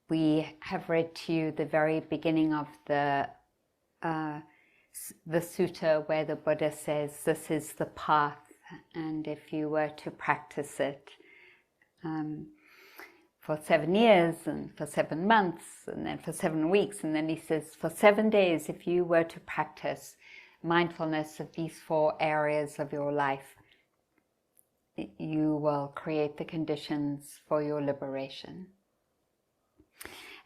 we have read to you the very beginning of the sutta where the Buddha says this is the path, and if you were to practice it for 7 years and for 7 months and then for 7 weeks, and then he says for 7 days, if you were to practice mindfulness of these 4 areas of your life, you will create the conditions for your liberation.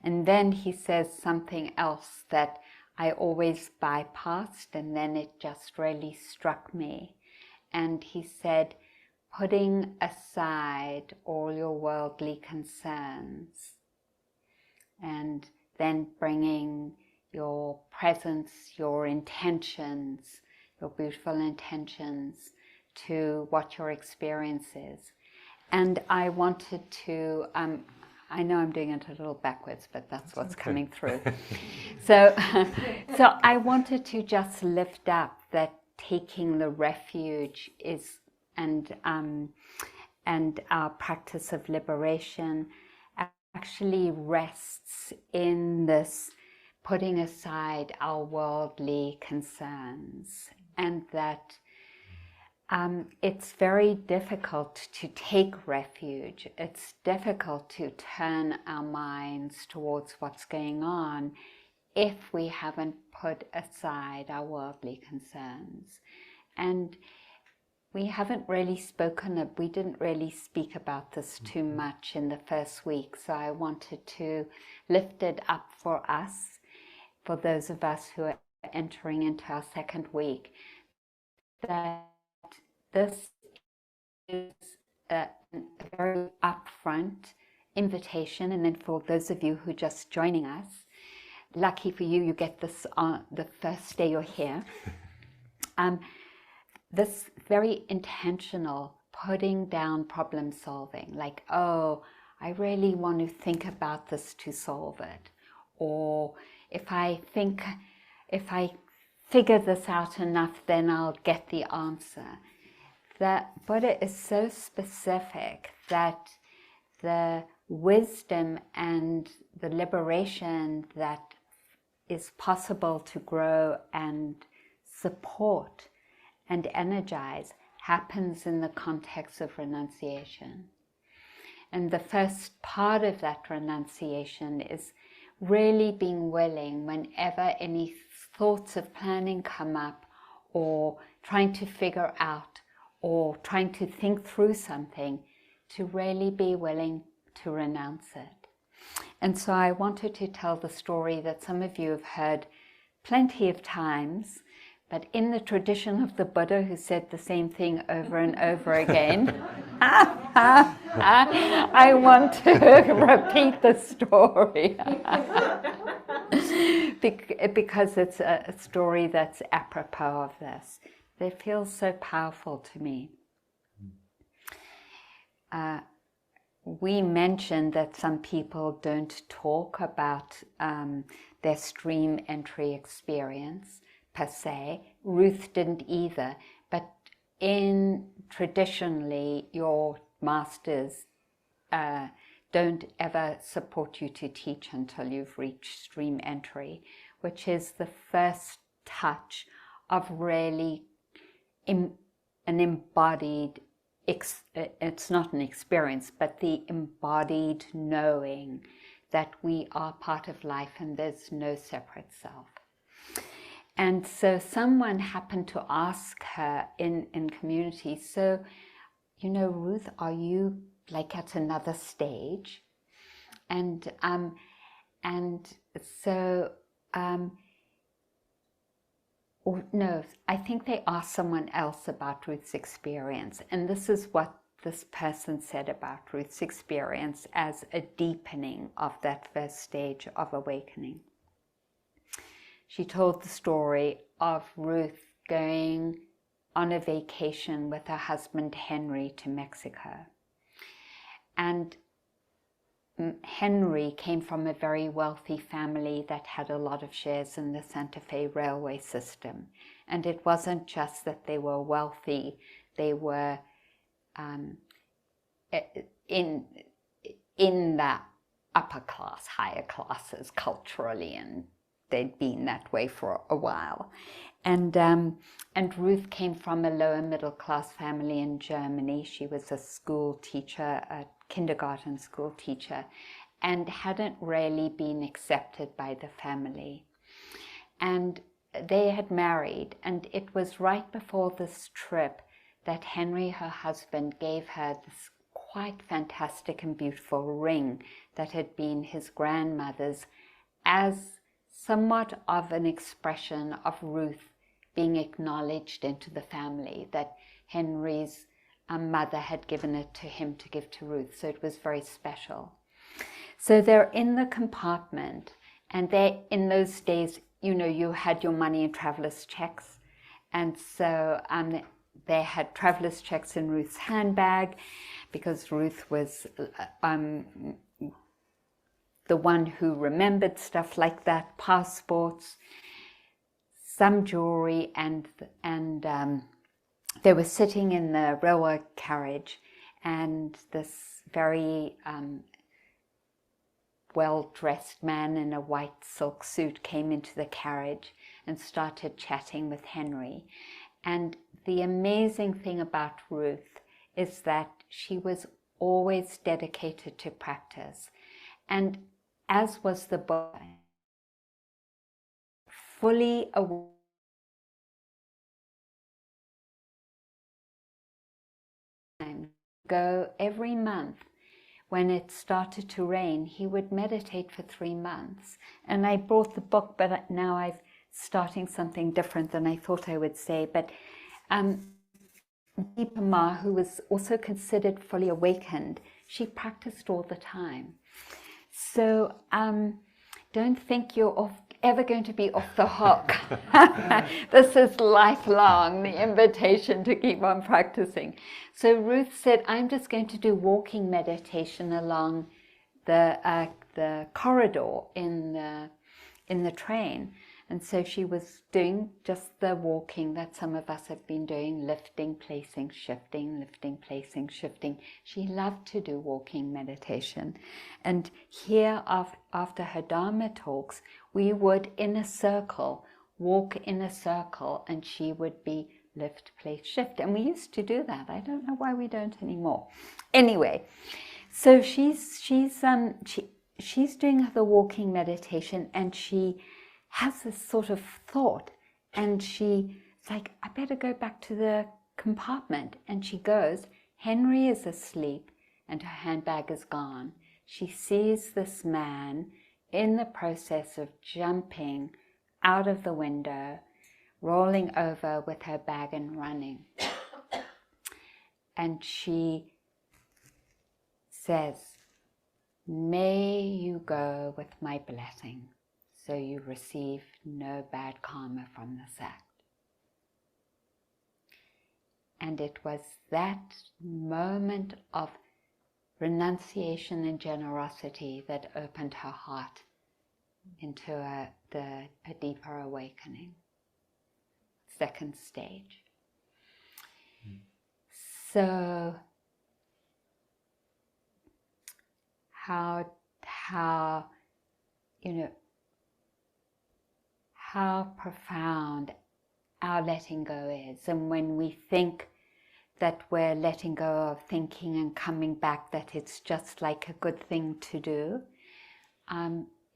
And then he says something else that I always bypassed, and then it just really struck me. And he said, putting aside all your worldly concerns and then bringing your presence, your intentions, your beautiful intentions to what your experience is. And I wanted to, I know I'm doing it a little backwards, but that's what's coming through. So I wanted to just lift up that taking the refuge is, and our practice of liberation actually rests in this putting aside our worldly concerns, and that it's very difficult to take refuge. It's difficult to turn our minds towards what's going on if we haven't put aside our worldly concerns. And we haven't really we didn't really speak about this too much in the first week, so I wanted to lift it up for us, for those of us who are entering into our 2nd week, that this is a very upfront invitation. And then for those of you who are just joining us, lucky for you, you get this on the first day you're here. This very intentional putting down problem solving, like, oh, I really want to think about this to solve it. Or if I figure this out enough, then I'll get the answer. The Buddha is so specific that the wisdom and the liberation that is possible to grow and support and energize happens in the context of renunciation. And the first part of that renunciation is really being willing, whenever any thoughts of planning come up, or trying to figure out, or trying to think through something, to really be willing to renounce it. And so I wanted to tell the story that some of you have heard plenty of times, but in the tradition of the Buddha, who said the same thing over and over again, I want to repeat the story because it's a story that's apropos of this. It feels so powerful to me. We mentioned that some people don't talk about their stream entry experience per se. Ruth didn't either, but traditionally your masters don't ever support you to teach until you've reached stream entry, which is the first touch of really an embodied, it's not an experience, but the embodied knowing that we are part of life and there's no separate self. And so someone happened to ask her in community, so, you know, Ruth, are you like at another stage? And so, no, I think they asked someone else about Ruth's experience. And this is what this person said about Ruth's experience as a deepening of that first stage of awakening. She told the story of Ruth going on a vacation with her husband Henry to Mexico. And Henry came from a very wealthy family that had a lot of shares in the Santa Fe railway system. And it wasn't just that they were wealthy, they were in that upper class, higher classes culturally, and they'd been that way for a while. And Ruth came from a lower middle class family in Germany. She was a school teacher, a kindergarten school teacher, and hadn't really been accepted by the family. And they had married, and it was right before this trip that Henry, her husband, gave her this quite fantastic and beautiful ring that had been his grandmother's, as somewhat of an expression of Ruth being acknowledged into the family, that Henry's mother had given it to him to give to Ruth. So it was very special. So they're in the compartment, and they, in those days, you know, you had your money in traveler's checks, and so they had traveler's checks in Ruth's handbag, because Ruth was the one who remembered stuff like that, passports, some jewelry, and they were sitting in the railway carriage, and this very well-dressed man in a white silk suit came into the carriage and started chatting with Henry. And the amazing thing about Ruth is that she was always dedicated to practice, and as was the boy, fully aware. Go every month. When it started to rain, he would meditate for 3 months. And I brought the book, but now I'm starting something different than I thought I would say. But Deepa Ma, who was also considered fully awakened, she practiced all the time. So don't think you're ever going to be off the hook. This is lifelong, the invitation to keep on practicing. So Ruth said, I'm just going to do walking meditation along the corridor in the train. And so she was doing just the walking that some of us have been doing, lifting, placing, shifting, lifting, placing, shifting. She loved to do walking meditation. And here, after her Dhamma talks, we would, in a circle, walk in a circle, and she would be lift, place, shift. And we used to do that. I don't know why we don't anymore. Anyway, so she's doing the walking meditation, and she has this sort of thought, and she's like, I better go back to the compartment. And she goes, Henry is asleep and her handbag is gone. She sees this man in the process of jumping out of the window, rolling over with her bag and running. And she says, may you go with my blessing, so you receive no bad karma from this act. And it was that moment of renunciation and generosity that opened her heart into a deeper awakening. Second stage. So how profound our letting go is. And when we think that we're letting go of thinking and coming back, that it's just like a good thing to do,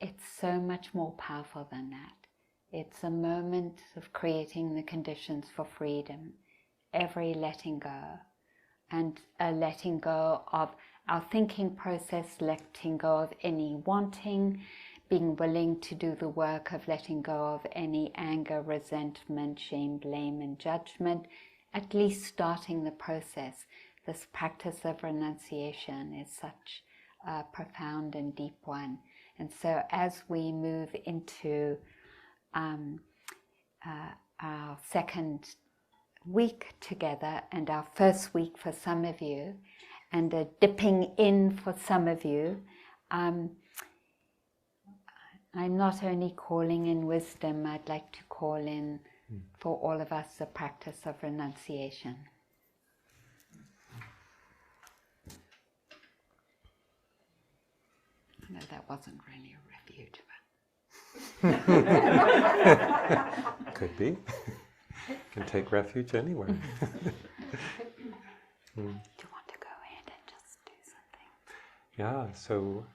it's so much more powerful than that. It's a moment of creating the conditions for freedom, every letting go, and a letting go of our thinking process, letting go of any wanting, being willing to do the work of letting go of any anger, resentment, shame, blame, and judgment, at least starting the process. This practice of renunciation is such a profound and deep one. And so as we move into our second week together, and our first week for some of you, and a dipping in for some of you, I'm not only calling in wisdom, I'd like to call in for all of us the practice of renunciation. No, that wasn't really a refuge. But Could be. Can take refuge anywhere. Do you want to go ahead and just do something? Yeah, so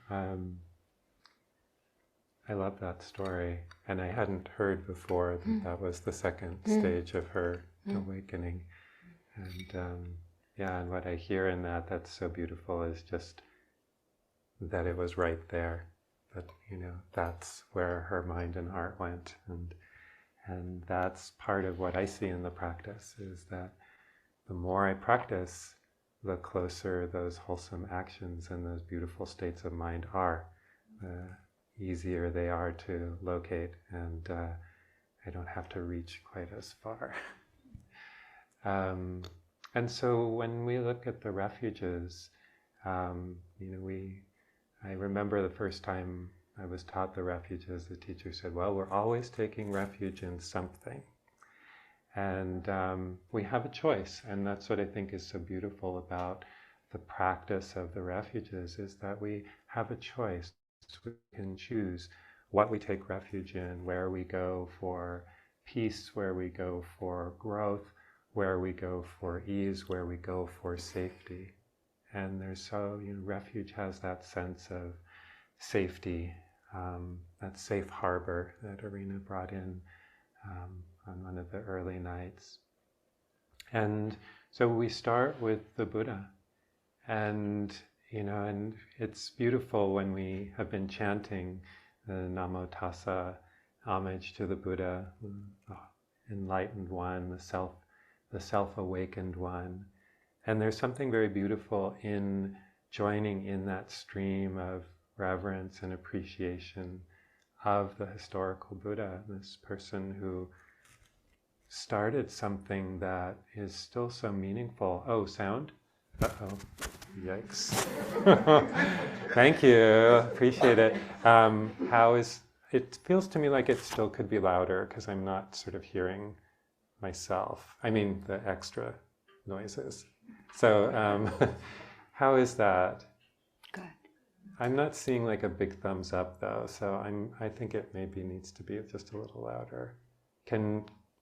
I love that story, and I hadn't heard before that that was the second stage of her awakening. And and what I hear in that's so beautiful is just that it was right there, that that's where her mind and heart went, and that's part of what I see in the practice, is that the more I practice, the closer those wholesome actions and those beautiful states of mind are, the easier they are to locate, and I don't have to reach quite as far. And so when we look at the refuges, I remember the first time I was taught the refuges, the teacher said, well, we're always taking refuge in something. And we have a choice, and that's what I think is so beautiful about the practice of the refuges, is that we have a choice. We can choose what we take refuge in, where we go for peace, where we go for growth, where we go for ease, where we go for safety. And refuge has that sense of safety, that safe harbor that Arinna brought in on one of the early nights. And so we start with the Buddha, and it's beautiful when we have been chanting the Namo Tassa, homage to the Buddha, the enlightened one, the self-awakened one. And there's something very beautiful in joining in that stream of reverence and appreciation of the historical Buddha, this person who started something that is still so meaningful. Oh, sound? Uh-oh. Yikes. Thank you. Appreciate it. It feels to me like it still could be louder, because I'm not sort of hearing myself. I mean, the extra noises. So how is that? Good. I'm not seeing like a big thumbs up though, so I think it maybe needs to be just a little louder.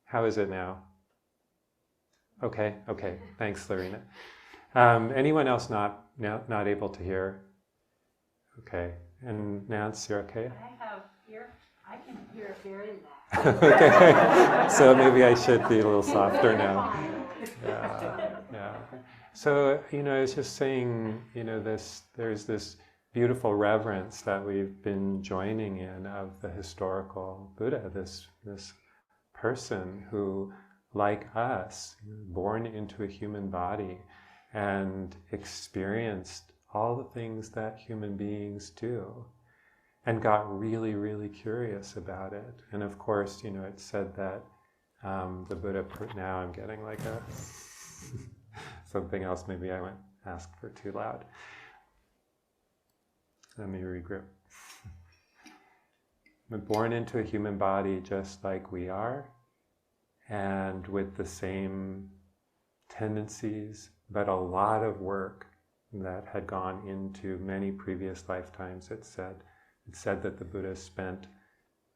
How is it now? Okay, thanks, Larina. Anyone else not able to hear? Okay, and Nance, you're okay? I can hear very loud. Okay, so maybe I should be a little softer now. Yeah. So, I was just saying, there's this beautiful reverence that we've been joining in of the historical Buddha, this person who, like us, born into a human body and experienced all the things that human beings do, and got really, really curious about it. And of course, it's said that the Buddha, now I'm getting like a something else, maybe I went ask for too loud. Let me regroup. We're born into a human body just like we are, and with the same tendencies, but a lot of work that had gone into many previous lifetimes. It said that the Buddha spent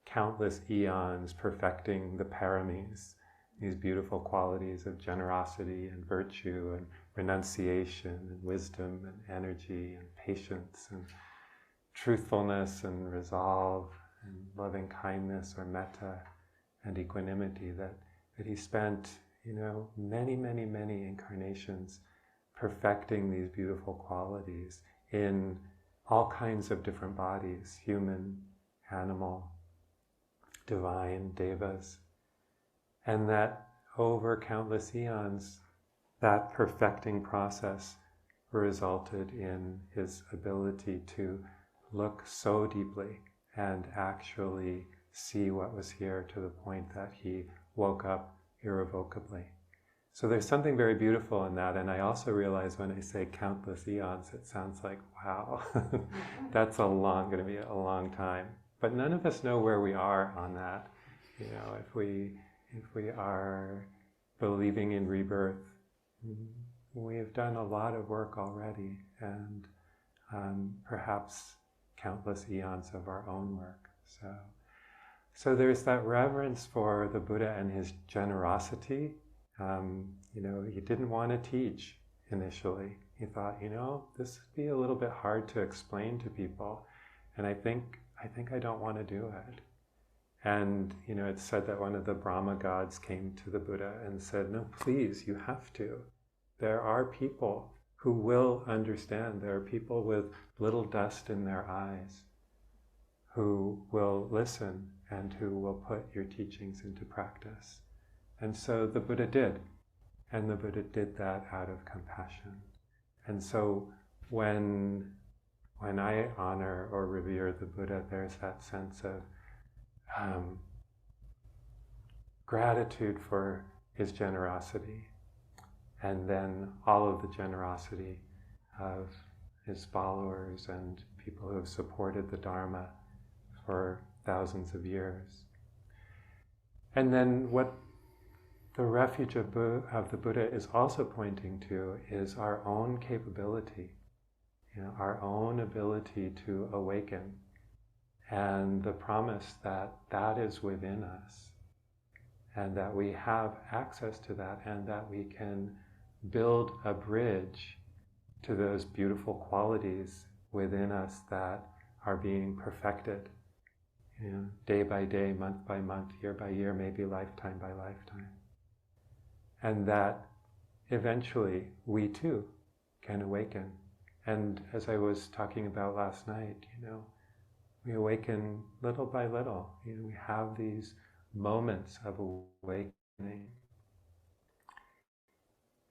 countless eons perfecting the paramis, these beautiful qualities of generosity and virtue and renunciation and wisdom and energy and patience and truthfulness and resolve and loving kindness or metta and equanimity, that he spent, many, many, many incarnations perfecting these beautiful qualities in all kinds of different bodies, human, animal, divine, devas. And that over countless eons, that perfecting process resulted in his ability to look so deeply and actually see what was here, to the point that he woke up irrevocably. So there's something very beautiful in that, and I also realize when I say countless eons, it sounds like, wow, that's going to be a long time. But none of us know where we are on that. If we are believing in rebirth, we have done a lot of work already, and perhaps countless eons of our own work. So there's that reverence for the Buddha and his generosity. He didn't want to teach initially. He thought, this would be a little bit hard to explain to people, and I think I don't want to do it. And it's said that one of the Brahma gods came to the Buddha and said, "No, please, you have to. There are people who will understand. There are people with little dust in their eyes who will listen and who will put your teachings into practice." And so the Buddha did. And the Buddha did that out of compassion. And so when I honor or revere the Buddha, there's that sense of gratitude for his generosity, and then all of the generosity of his followers and people who have supported the Dharma for thousands of years. And then what the refuge of the Buddha is also pointing to is our own capability, our own ability to awaken, and the promise that that is within us, and that we have access to that, and that we can build a bridge to those beautiful qualities within us that are being perfected, day by day, month by month, year by year, maybe lifetime by lifetime. And that eventually we too can awaken. And as I was talking about last night, we awaken little by little. We have these moments of awakening.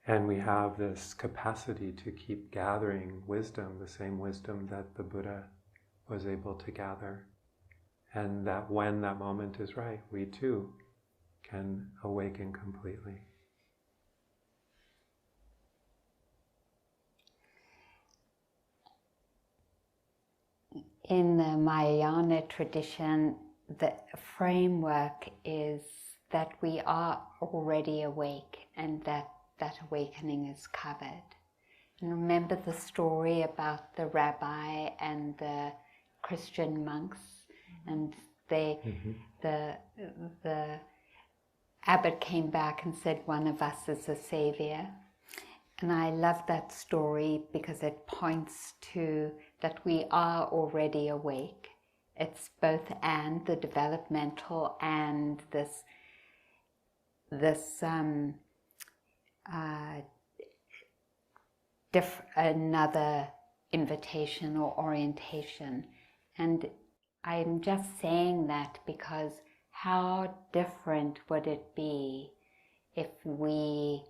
And we have this capacity to keep gathering wisdom, the same wisdom that the Buddha was able to gather. And that when that moment is right, we too can awaken completely. In the Mahayana tradition, the framework is that we are already awake, and that awakening is covered. And remember the story about the rabbi and the Christian monks, and the abbot came back and said, "One of us is a savior." And I love that story because it points to that we are already awake. It's both and, the developmental and this another invitation or orientation. And I'm just saying that because how different would it be if we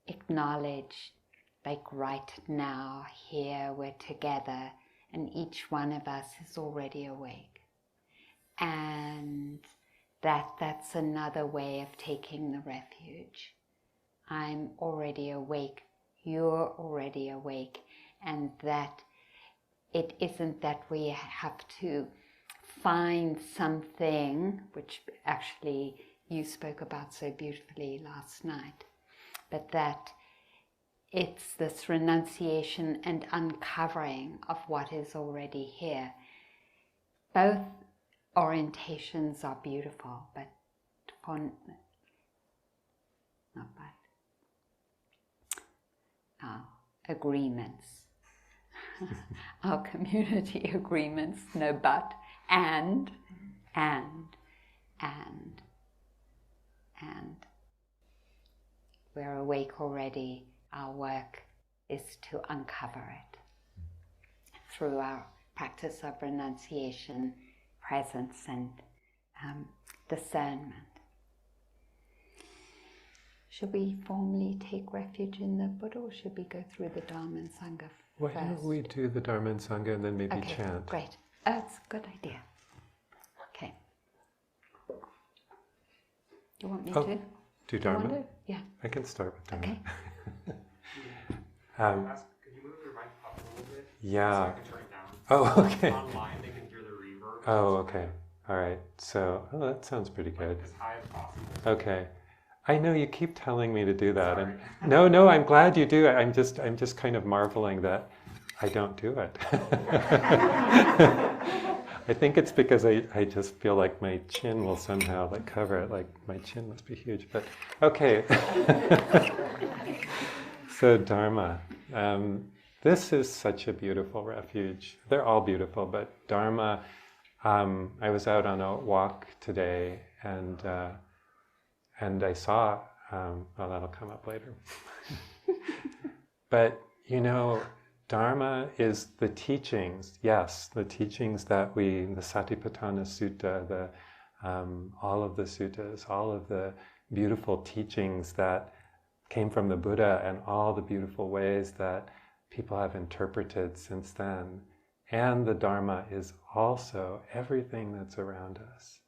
acknowledge, like right now, here we're together, and each one of us is already awake. And that's another way of taking the refuge. I'm already awake, you're already awake, and that it isn't that we have to find something, which actually you spoke about so beautifully last night, but that it's this renunciation and uncovering of what is already here. Both orientations are beautiful, but our agreements, our community agreements, no but, and. We're awake already. Our work is to uncover it through our practice of renunciation, presence, and discernment. Should we formally take refuge in the Buddha, or should we go through the Dhamma and Sangha first? Why don't we do the Dharma and Sangha and then maybe chant? Great. That's a good idea. Okay. Do you want me to? Do Dharma? To? Yeah. I can start with Dharma. Okay. Could you move your mic up a little bit? Yeah. So I can turn it down. Oh, okay. Online, they can hear the reverb. Oh, okay. All right. So, that sounds pretty good. As high as possible. Okay. I know you keep telling me to do that, and no, I'm glad you do it. I'm just kind of marveling that I don't do it. I think it's because I just feel like my chin will somehow like cover it, like my chin must be huge, but okay. So Dharma, this is such a beautiful refuge. They're all beautiful, but Dharma, I was out on a walk today and I saw, well, that'll come up later. But, you know, Dharma is the teachings, yes, the teachings that the Satipatthana Sutta, all of the suttas, all of the beautiful teachings that came from the Buddha and all the beautiful ways that people have interpreted since then. And the Dharma is also everything that's around us.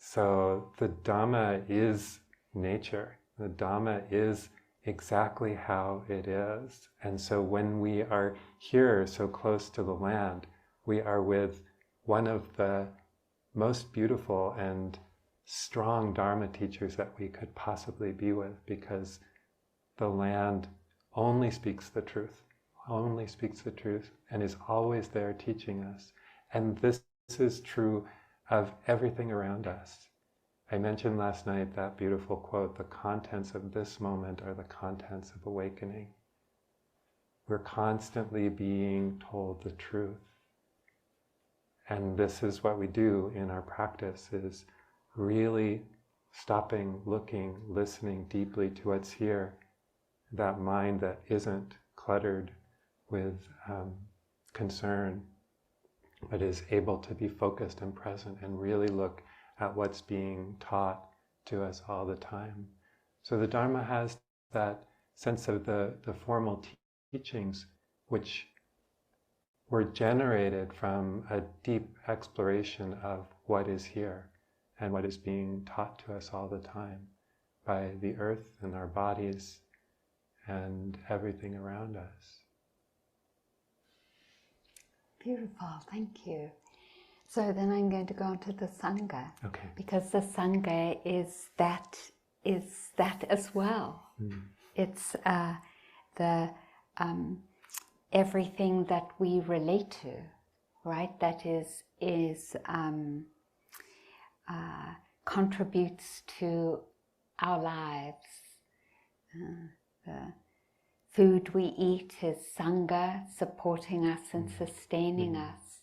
So the Dhamma is nature. The Dhamma is exactly how it is. And so when we are here so close to the land, we are with one of the most beautiful and strong Dharma teachers that we could possibly be with, because the land only speaks the truth, and is always there teaching us. And this is true of everything around us. I mentioned last night that beautiful quote, the contents of this moment are the contents of awakening. We're constantly being told the truth. And this is what we do in our practice, is really stopping, looking, listening deeply to what's here, that mind that isn't cluttered with concern, but is able to be focused and present and really look at what's being taught to us all the time. So the Dharma has that sense of the formal teachings, which were generated from a deep exploration of what is here and what is being taught to us all the time by the earth and our bodies and everything around us. Beautiful, thank you. So then I'm going to go on to the Sangha, Okay. because the Sangha is that as well. Mm. It's the everything that we relate to, right? That contributes to our lives. The food we eat is Sangha, supporting us and sustaining us.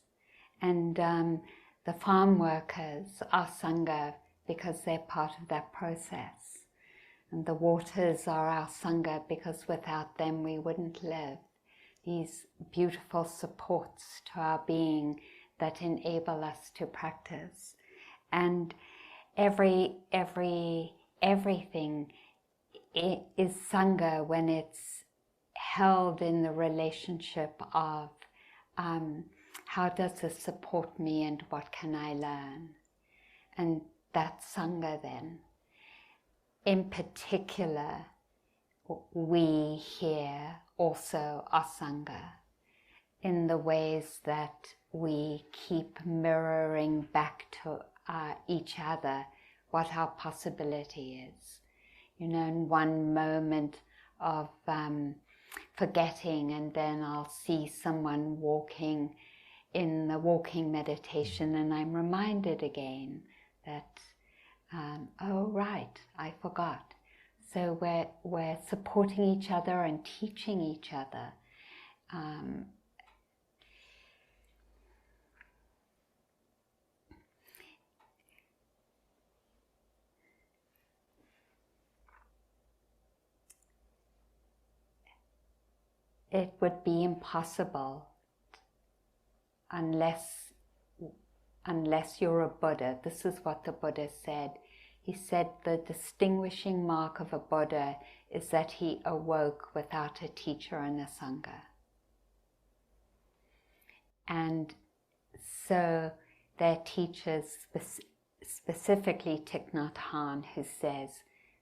And the farm workers are Sangha because they're part of that process. And the waters are our Sangha because without them we wouldn't live. These beautiful supports to our being that enable us to practice. And everything is Sangha when it's held in the relationship of how does this support me and what can I learn? And that's Sangha then. In particular, we here also are Sangha in the ways that we keep mirroring back to each other what our possibility is. You know, in one moment of forgetting, and then I'll see someone walking in the walking meditation, and I'm reminded again that, oh right, I forgot. So we're supporting each other and teaching each other. It would be impossible unless you're a Buddha. This is what the Buddha said. He said the distinguishing mark of a Buddha is that he awoke without a teacher and a Sangha. And so their teachers, specifically Thich Nhat Hanh, who says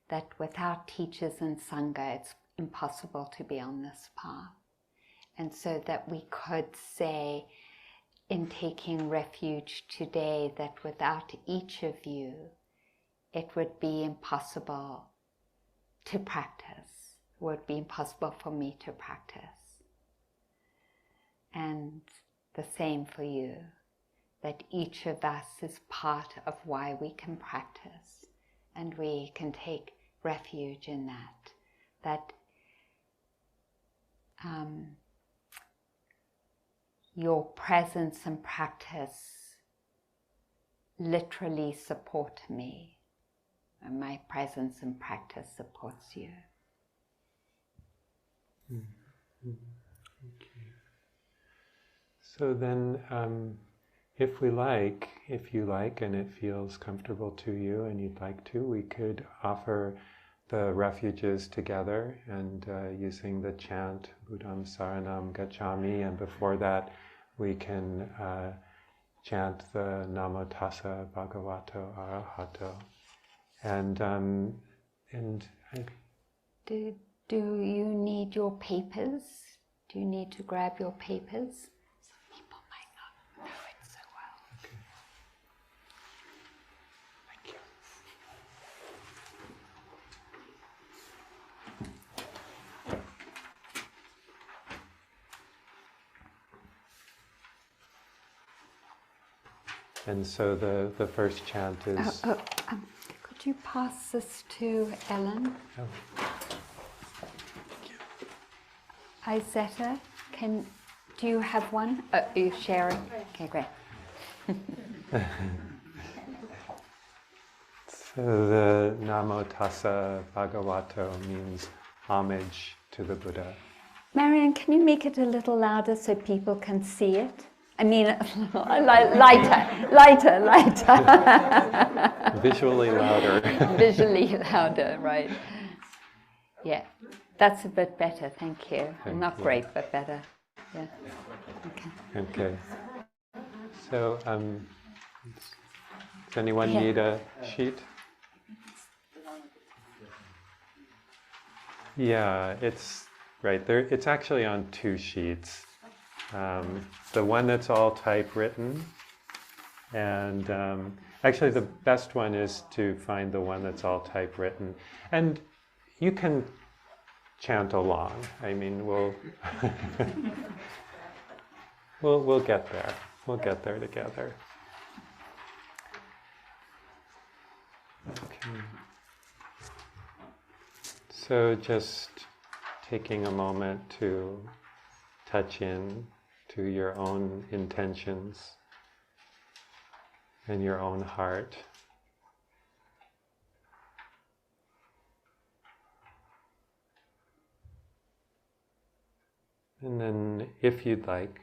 that without teachers and Sangha it's impossible to be on this path. And so that we could say in taking refuge today that without each of you it would be impossible to practice. It would be impossible for me to practice. And the same for you. that each of us is part of why we can practice, and we can take refuge in that your presence and practice literally support me, and my presence and practice supports you. Okay. So then, if you like, and it feels comfortable to you, and you'd like to, we could offer the refuges together, and using the chant Buddham Saranam Gacchami, and before that we can chant the Namo Tassa Bhagavato Arahato. And do you need your papers? Do you need to grab your papers? Some people might not know it so well. Okay. Thank you. And so the first chant is... Could you pass this to Ellen? Oh. Izetta, do you have one? Are you sharing? Okay, great. So the Namo Tassa Bhagavato means homage to the Buddha. Marianne, can you make it a little louder so people can see it? I mean, lighter. Visually louder. Visually louder, right. Yeah, that's a bit better, thank you. Thank Not you. great, but better. Yeah. Okay. So, does anyone need a sheet? Yeah, it's right there. It's actually on 2 sheets. The one that's all typewritten, and actually the best one is to find the one that's all typewritten. And you can chant along. I mean, we'll we'll get there. We'll get there together. Okay. So just taking a moment to touch in to your own intentions and your own heart. And then, if you'd like,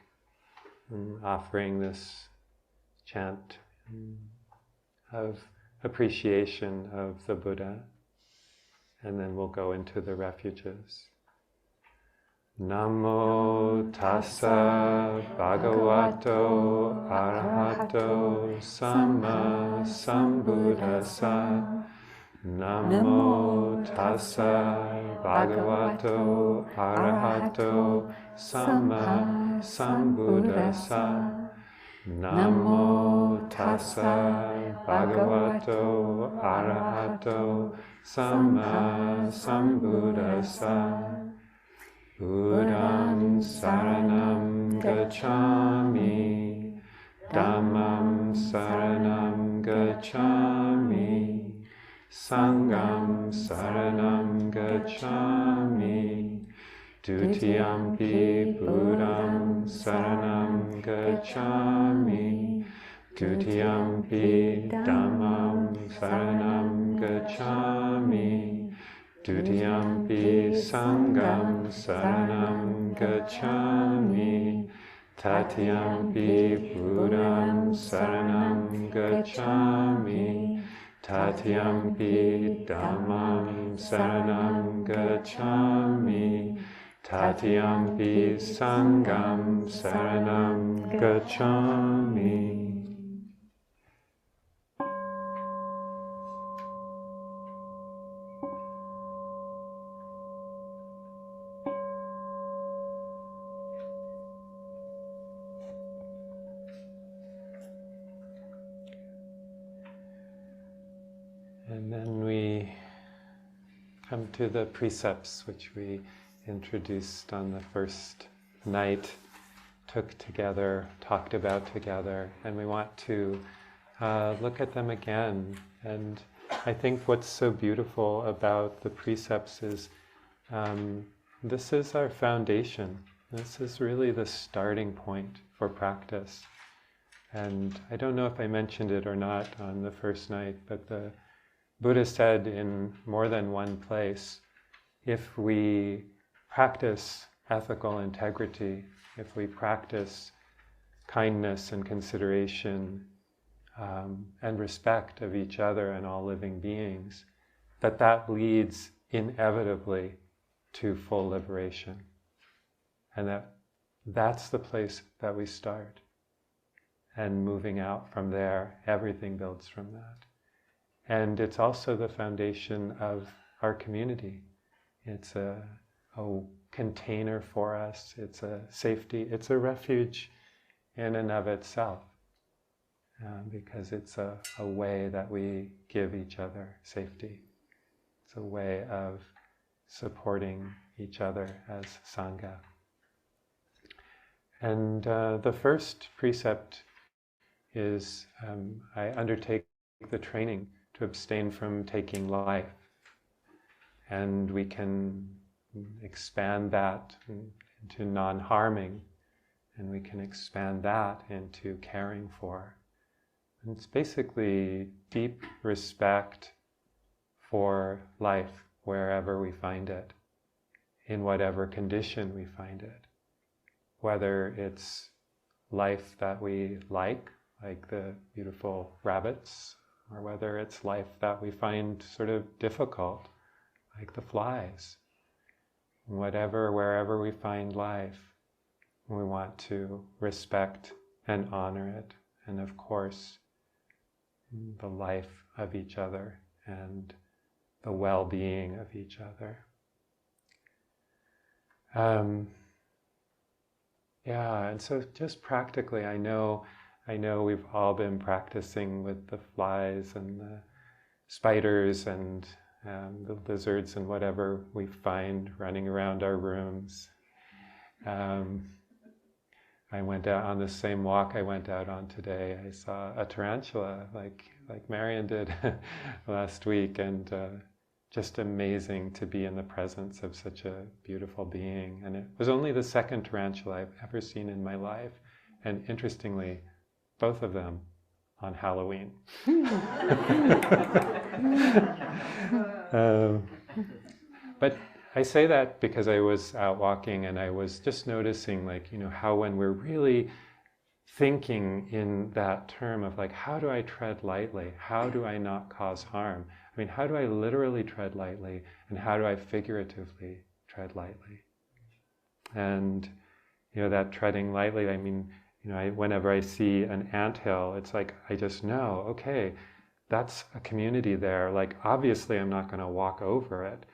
offering this chant of appreciation of the Buddha, and then we'll go into the refuges. Namo Tassa Bhagavato Arahato Samma Sambuddhassa. Namo Tassa Bhagavato Arahato Samma Sambuddhassa. Namo Tassa Bhagavato Arahato Samma Sambuddhassa. Buddham Saranam Gacchami, Dhammam Saranam Gacchami, Sangham Saranam Gacchami, Dutiyampi Buddham Saranam Gacchami, Dutiyampi Dhammam Saranam Gacchami, Dutiyampi Sangham Saranam Gacchami, Tatiyampi Buddham Saranam Gacchami, Tatiyampi Dhammam Saranam Gacchami, Tatiyampi Sangham Saranam Gacchami. And then we come to the precepts, which we introduced on the first night took together, talked about together, and we want to look at them again. And I think what's so beautiful about the precepts is this is our foundation. This is really the starting point for practice. And I don't know if I mentioned it or not on the first night, but the Buddha said in more than one place, if we practice ethical integrity, if we practice kindness and consideration and respect of each other and all living beings, that leads inevitably to full liberation. And that's the place that we start. And moving out from there, everything builds from that. And it's also the foundation of our community. It's a container for us, it's a safety, it's a refuge in and of itself. Because it's a way that we give each other safety. It's a way of supporting each other as Sangha. And the first precept is I undertake the training to abstain from taking life. And we can expand that into non-harming, and we can expand that into caring for. And it's basically deep respect for life wherever we find it, in whatever condition we find it. Whether it's life that we like the beautiful rabbits, or whether it's life that we find sort of difficult, like the flies. Wherever we find life, we want to respect and honor it. And of course, the life of each other and the well-being of each other. And so just practically, I know we've all been practicing with the flies and the spiders and the lizards and whatever we find running around our rooms. I went out on the same walk I went out on today. I saw a tarantula like Marion did last week, and just amazing to be in the presence of such a beautiful being. And it was only the second tarantula I've ever seen in my life, and interestingly, both of them on Halloween. But I say that because I was out walking and I was just noticing, how when we're really thinking in that term of how do I tread lightly? How do I not cause harm? I mean, how do I literally tread lightly, and how do I figuratively tread lightly? And, that treading lightly, I mean, whenever I see an anthill, it's I just know, okay, that's a community there. Obviously I'm not going to walk over it,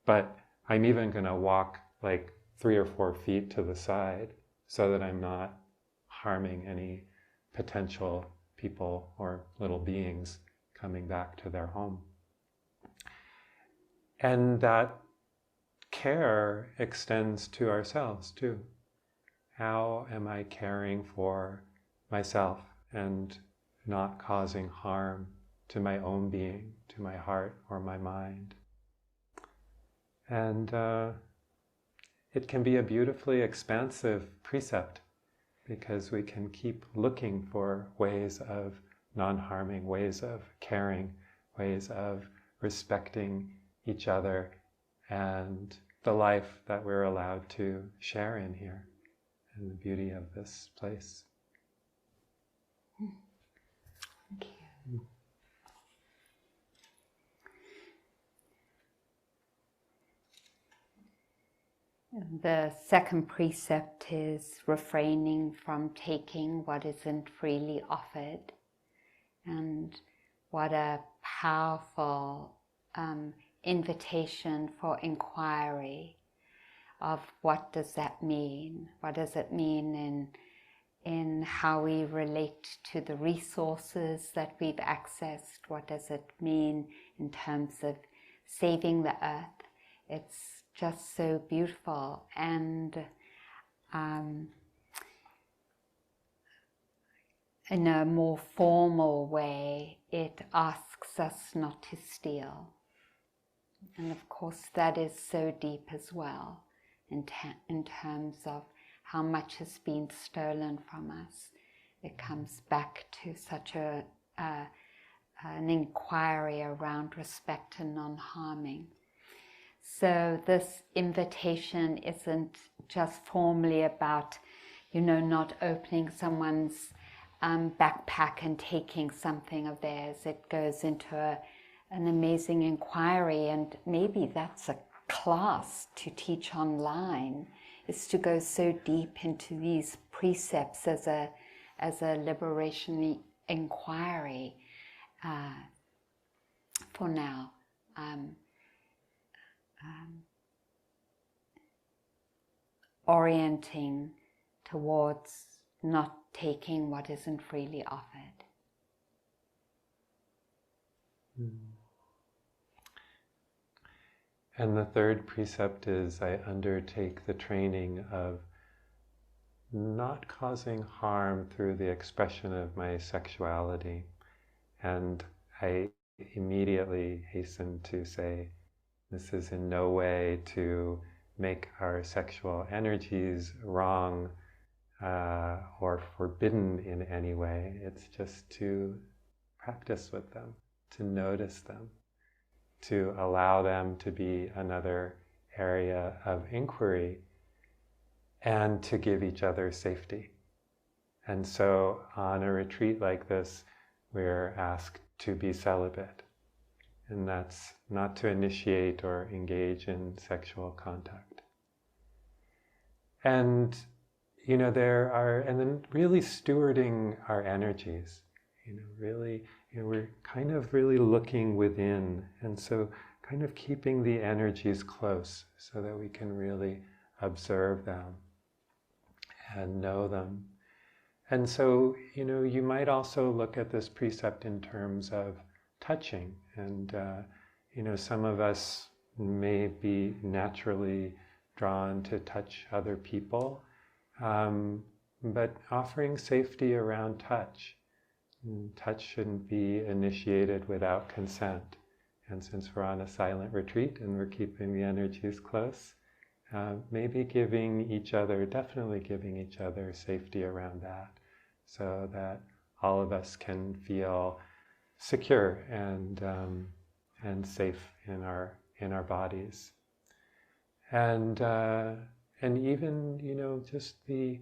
but I'm even going to walk 3 or 4 feet to the side so that I'm not harming any potential people or little beings coming back to their home. And that care extends to ourselves too. How am I caring for myself and not causing harm to my own being, to my heart or my mind? And it can be a beautifully expansive precept, because we can keep looking for ways of non-harming, ways of caring, ways of respecting each other and the life that we're allowed to share in here, and the beauty of this place. Thank you. The second precept is refraining from taking what isn't freely offered. And what a powerful invitation for inquiry of what does that mean? What does it mean in how we relate to the resources that we've accessed? What does it mean in terms of saving the earth? It's just so beautiful. And in a more formal way, it asks us not to steal. And of course that is so deep as well in terms of how much has been stolen from us. It comes back to such an inquiry around respect and non-harming. So this invitation isn't just formally about, not opening someone's backpack and taking something of theirs. It goes into an amazing inquiry, and maybe that's a class to teach online, is to go so deep into these precepts as a liberation inquiry for now. Orienting towards not taking what isn't freely offered. And the third precept is, I undertake the training of not causing harm through the expression of my sexuality. And I immediately hasten to say, this is in no way to make our sexual energies wrong or forbidden in any way. It's just to practice with them, to notice them, to allow them to be another area of inquiry, and to give each other safety. And so on a retreat like this, we're asked to be celibate. And that's not to initiate or engage in sexual contact. And, and then really stewarding our energies, we're kind of really looking within. And so kind of keeping the energies close so that we can really observe them and know them. And so, you might also look at this precept in terms of touching. And, some of us may be naturally drawn to touch other people, but offering safety around touch. Touch shouldn't be initiated without consent. And since we're on a silent retreat and we're keeping the energies close, maybe definitely giving each other safety around that, so that all of us can feel secure and safe in our bodies. And even just the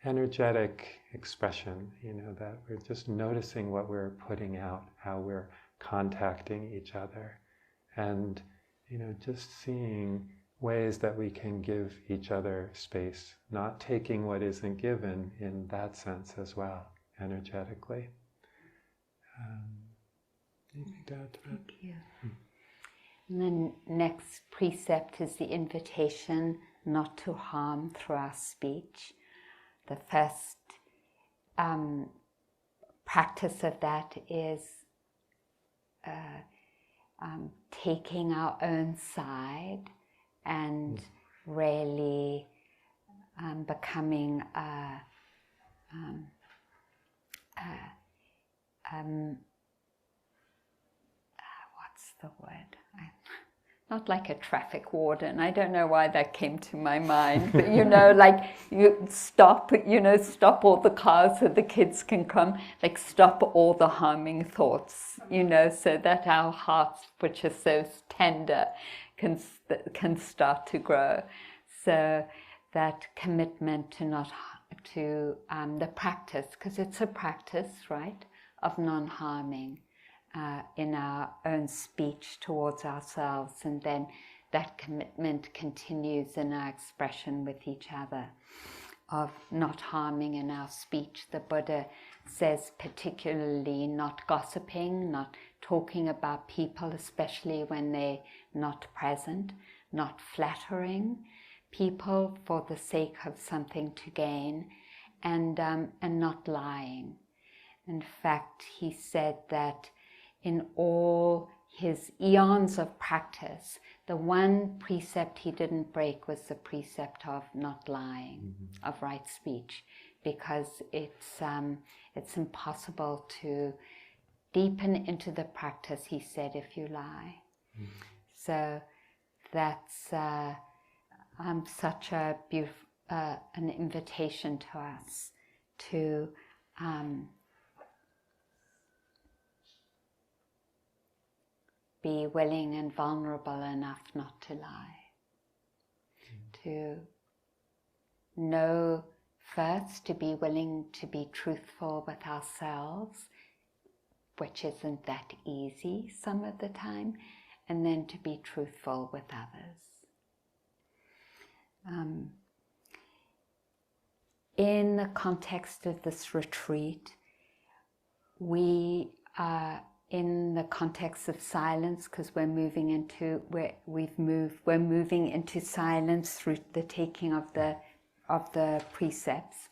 energetic expression, that we're just noticing what we're putting out, how we're contacting each other, and just seeing ways that we can give each other space, not taking what isn't given in that sense as well, energetically. Anything to add to that? Thank you. And then next precept is the invitation not to harm through our speech. The first practice of that is taking our own side and really becoming what's the word? Not like a traffic warden. I don't know why that came to my mind, but like you stop all the cars so the kids can come, like stop all the harming thoughts, so that our hearts, which are so tender, can start to grow. So that commitment to the practice, because it's a practice, right, of non-harming. In our own speech towards ourselves, and then that commitment continues in our expression with each other of not harming in our speech. The Buddha says particularly not gossiping, not talking about people, especially when they're not present, not flattering people for the sake of something to gain, and not lying. In fact, he said that in all his eons of practice, the one precept he didn't break was the precept of not lying, of right speech, because it's impossible to deepen into the practice, he said, if you lie. So that's such a beautiful, an invitation to us to be willing and vulnerable enough not to lie. To know first, to be willing to be truthful with ourselves, which isn't that easy some of the time, and then to be truthful with others. In the context of this retreat, we are in the context of silence, because we're moving into silence through the taking of the precepts.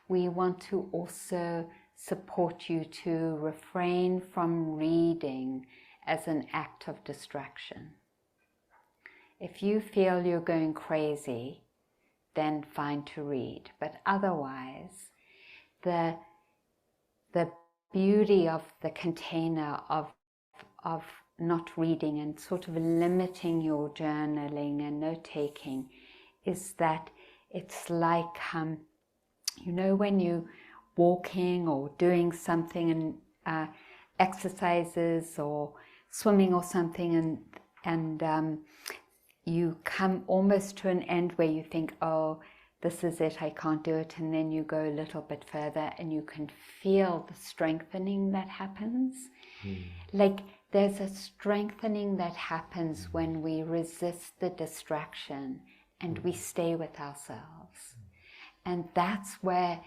We want to also support you to refrain from reading as an act of distraction. If you feel you're going crazy, then fine to read. But otherwise, the beauty of the container of not reading and sort of limiting your journaling and note-taking is that it's like, you know, when you're walking or doing something and exercises or swimming or something, and you come almost to an end where you think, oh, this is it, I can't do it, and then you go a little bit further and you can feel the strengthening that happens. Like there's a strengthening that happens when we resist the distraction and we stay with ourselves. And that's where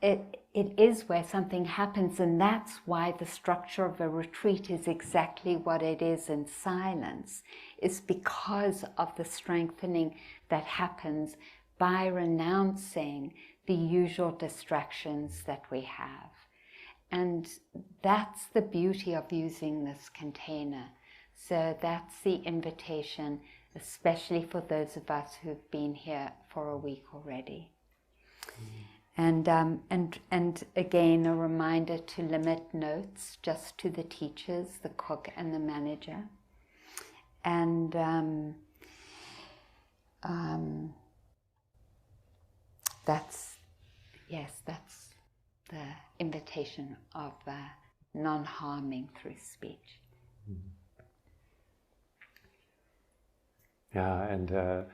it is where something happens, and that's why the structure of a retreat is exactly what it is in silence. It's because of the strengthening that happens by renouncing the usual distractions that we have. And that's the beauty of using this container. So that's the invitation, especially for those of us who've been here for a week already. And again, a reminder to limit notes just to the teachers, the cook and the manager. And that's the invitation of non-harming through speech. Yeah, and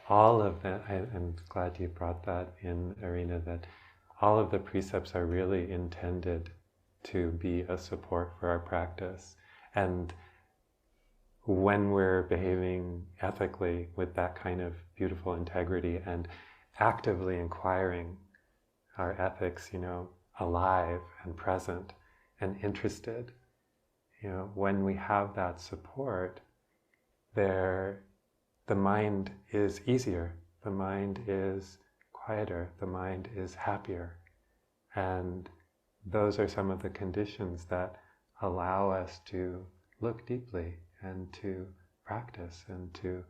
all of that, I'm glad you brought that in, Arinna, that all of the precepts are really intended to be a support for our practice. And when we're behaving ethically with that kind of beautiful integrity and actively inquiring our ethics, you know, alive and present and interested, you know, when we have that support, the mind is easier, the mind is quieter, the mind is happier. And those are some of the conditions that allow us to look deeply and to practice and to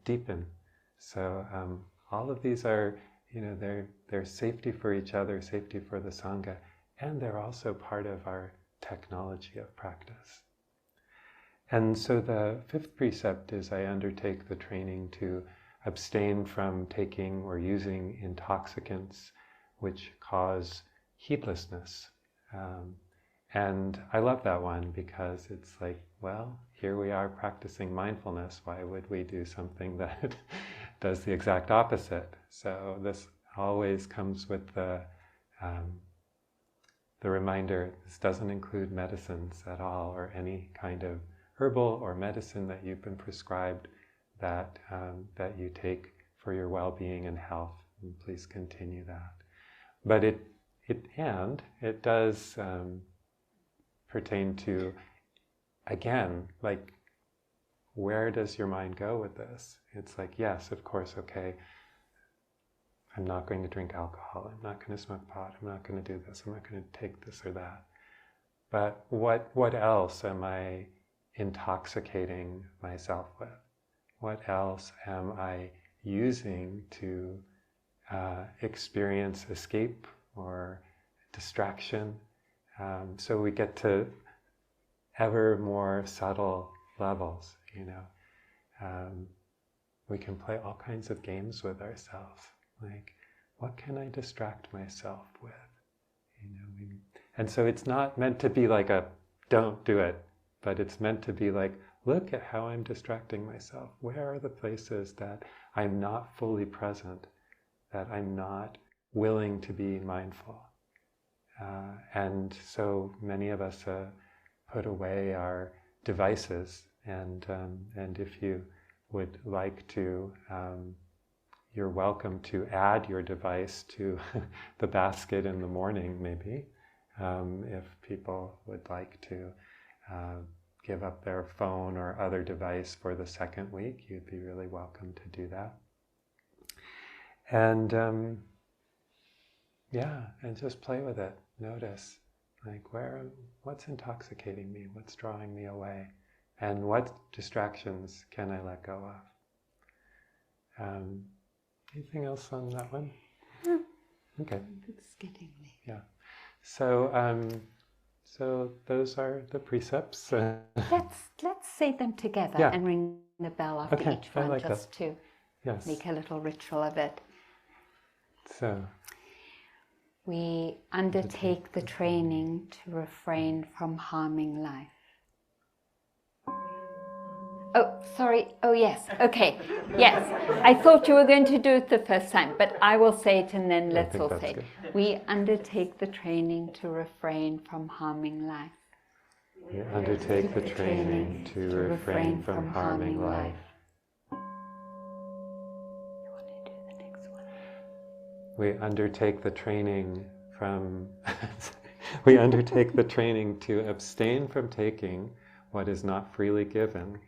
deepen. So all of these are, you know, they're safety for each other, safety for the Sangha, and they're also part of our technology of practice. And so the fifth precept is I undertake the training to abstain from taking or using intoxicants which cause heedlessness. And I love that one because it's like, well, here we are practicing mindfulness. Why would we do something that does the exact opposite? So this always comes with the reminder, this doesn't include medicines at all, or any kind of herbal or medicine that you've been prescribed that you take for your well-being and health. And please continue that. But it does pertain to, again, like, where does your mind go with this? It's like, yes, of course, okay, I'm not going to drink alcohol, I'm not going to smoke pot, I'm not going to do this, I'm not going to take this or that. But what else am I intoxicating myself with? What else am I using to experience escape or distraction. So we get to ever more subtle levels, you know. We can play all kinds of games with ourselves, like, what can I distract myself with? You know, and so it's not meant to be like a don't do it, but it's meant to be like, look at how I'm distracting myself. Where are the places that I'm not fully present, that I'm not willing to be mindful? And so many of us put away our devices, and if you would like to, you're welcome to add your device to the basket in the morning, maybe, if people would like to give up their phone or other device for the second week, you'd be really welcome to do that. And and just play with it. Notice, like, what's intoxicating me? What's drawing me away? And what distractions can I let go of? Anything else on that one? No. Okay. It's getting late. Yeah. So, so those are the precepts. Let's say them together and ring the bell after each one, like just to make a little ritual of it. So, we undertake the training to refrain from harming life. Oh, sorry. Oh, yes. Okay. Yes. I thought you were going to do it the first time, but I will say it and then let's all say it. We undertake the training to refrain from harming life. We undertake the training to refrain from harming life. You want to do the next one? We undertake the training from... we undertake the training to abstain from taking what is not freely given.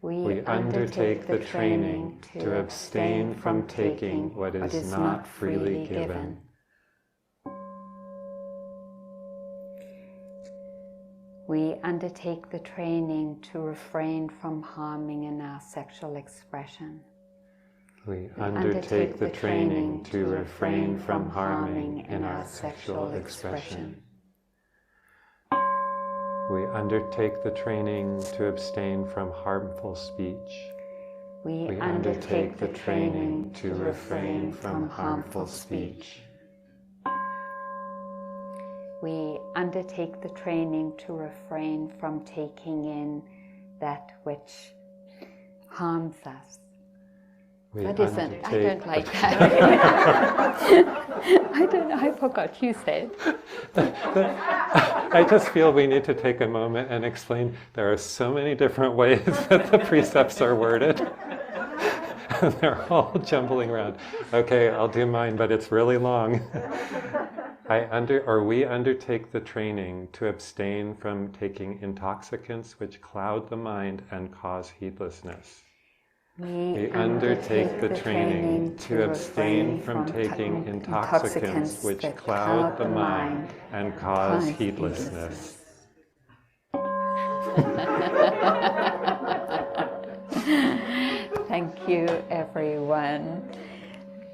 We undertake the training to abstain from taking what is not freely given. We undertake the training to refrain from harming in our sexual expression. We undertake the training to refrain from harming in our sexual expression. We undertake the training to abstain from harmful speech. We undertake the training to refrain from harmful speech. We undertake the training to refrain from taking in that which harms us. That isn't, I don't like that. I don't know, I forgot you said. I just feel we need to take a moment and explain there are so many different ways that the precepts are worded. They're all jumbling around. Okay, I'll do mine, but it's really long. We undertake the training to abstain from taking intoxicants which cloud the mind and cause heedlessness. We undertake the training to abstain from taking intoxicants which cloud the mind and cause heedlessness. Thank you, everyone.